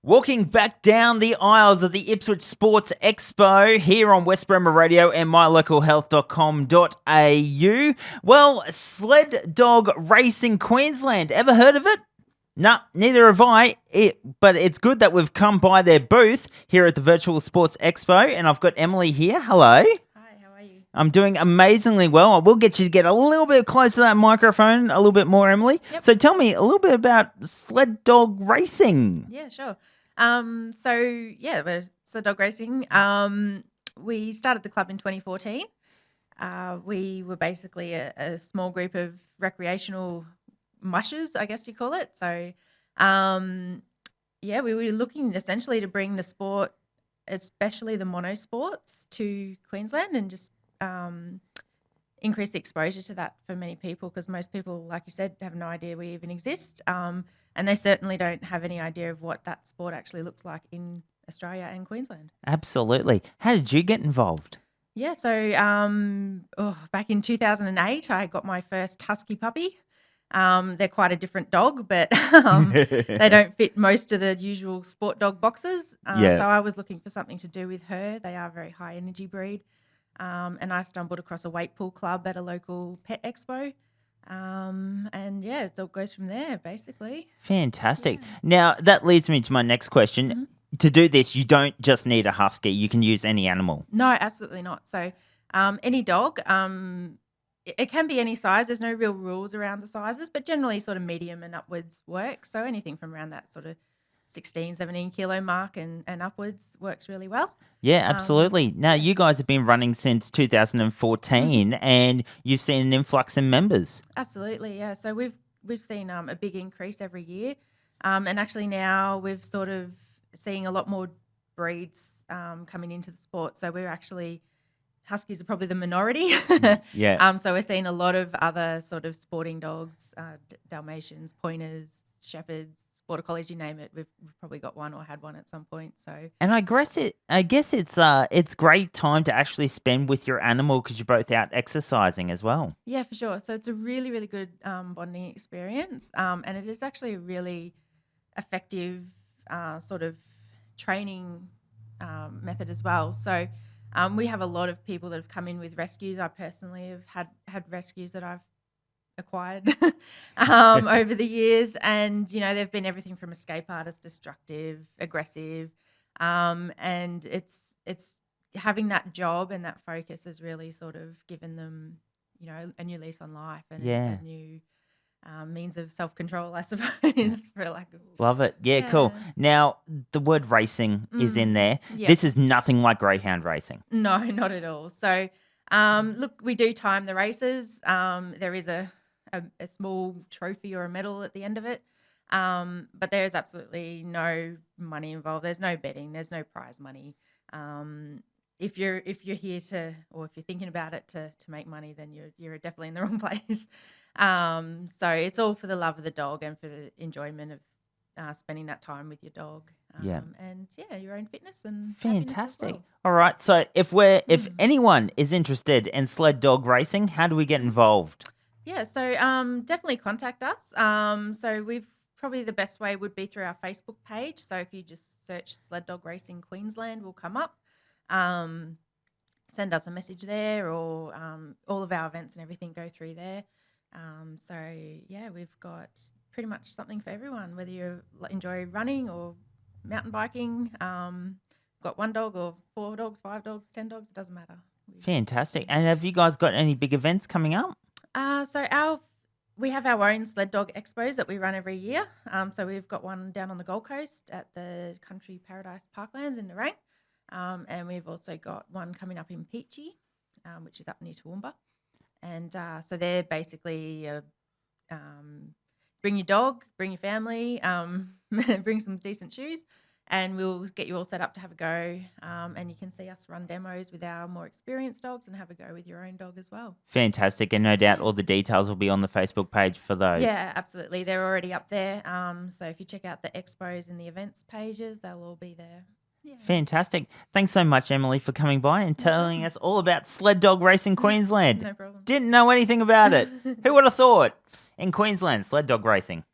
Walking back down the aisles of the Ipswich Sports Expo here on West Bremer Radio and mylocalhealth.com.au. Well, Sled Dog Racing Queensland. Ever heard of it? No, neither have I. But it's good that we've come by their booth here at the Virtual Sports Expo, and I've got Emily here. Hello. Hi, how are you? I'm doing amazingly well. I will get you to get a little bit closer to that microphone, a little bit more, Emily. Yep. So tell me a little bit about Sled Dog Racing. Yeah, sure. We're Sled Dog Racing. We started the club in 2014. We were basically a small group of recreational mushers, I guess you call it. So, we were looking essentially to bring the sport, especially the monosports, to Queensland and just increase the exposure to that for many people, because most people, like you said, have no idea we even exist. And they certainly don't have any idea of what that sport actually looks like in Australia and Queensland. Absolutely. How did you get involved? Yeah, so back in 2008, I got my first husky puppy. They're quite a different dog, but they don't fit most of the usual sport dog boxes. So I was looking for something to do with her. They are a very high energy breed. And I stumbled across a weight pool club at a local pet expo. It all goes from there, basically. Fantastic. Yeah. Now, that leads me to my next question. Mm-hmm. To do this, you don't just need a husky. You can use any animal. No, absolutely not. So any dog, it can be any size. There's no real rules around the sizes, but generally sort of medium and upwards work. So anything from around that sort of 16, 17 kilo mark and upwards works really well. Yeah, absolutely. Now, you guys have been running since 2014 and you've seen an influx in members. Absolutely, yeah. So we've seen a big increase every year. And actually now we've sort of seeing a lot more breeds coming into the sport. So we're actually, huskies are probably the minority. Yeah. So we're seeing a lot of other sort of sporting dogs, Dalmatians, pointers, shepherds, border collies, you name it. We've probably got one or had one at some point. So, and I guess it's great time to actually spend with your animal because you're both out exercising as well. Yeah, for sure. So it's a really, really good bonding experience, and it is actually a really effective sort of training method as well. So we have a lot of people that have come in with rescues. I personally have had rescues that I've acquired over the years, and they've been everything from escape artist, destructive, aggressive, and it's having that job and that focus has really sort of given them a new lease on life and a new means of self-control, I suppose. Love it. Yeah, cool. Now the word racing is in there. This is nothing like greyhound racing. No, not at all. So look, we do time the races. There is a small trophy or a medal at the end of it. But there is absolutely no money involved. There's no betting. There's no prize money. If you're here to, or if you're thinking about it to make money, then you're definitely in the wrong place. So it's all for the love of the dog and for the enjoyment of spending that time with your dog. And your own fitness and fantastic. Well. All right. So if anyone is interested in sled dog racing, how do we get involved? Yeah, so definitely contact us. So we've probably the best way would be through our Facebook page. So if you just search Sled Dog Racing Queensland, we'll come up. Send us a message there, or all of our events and everything go through there. We've got pretty much something for everyone, whether you enjoy running or mountain biking. Got one dog or 4 dogs, 5 dogs, 10 dogs, it doesn't matter. Fantastic. And have you guys got any big events coming up? We have our own sled dog expos that we run every year. So we've got one down on the Gold Coast at the Country Paradise Parklands in Nerang. And we've also got one coming up in Peachy, which is up near Toowoomba. And so they're basically bring your dog, bring your family, bring some decent shoes, and we'll get you all set up to have a go. And you can see us run demos with our more experienced dogs and have a go with your own dog as well. Fantastic. And no doubt all the details will be on the Facebook page for those. Yeah, absolutely. They're already up there. So if you check out the expos and the events pages, they'll all be there. Yeah. Fantastic. Thanks so much, Emily, for coming by and telling us all about Sled Dog Racing Queensland. No problem. Didn't know anything about it. Who would have thought? In Queensland, Sled Dog Racing.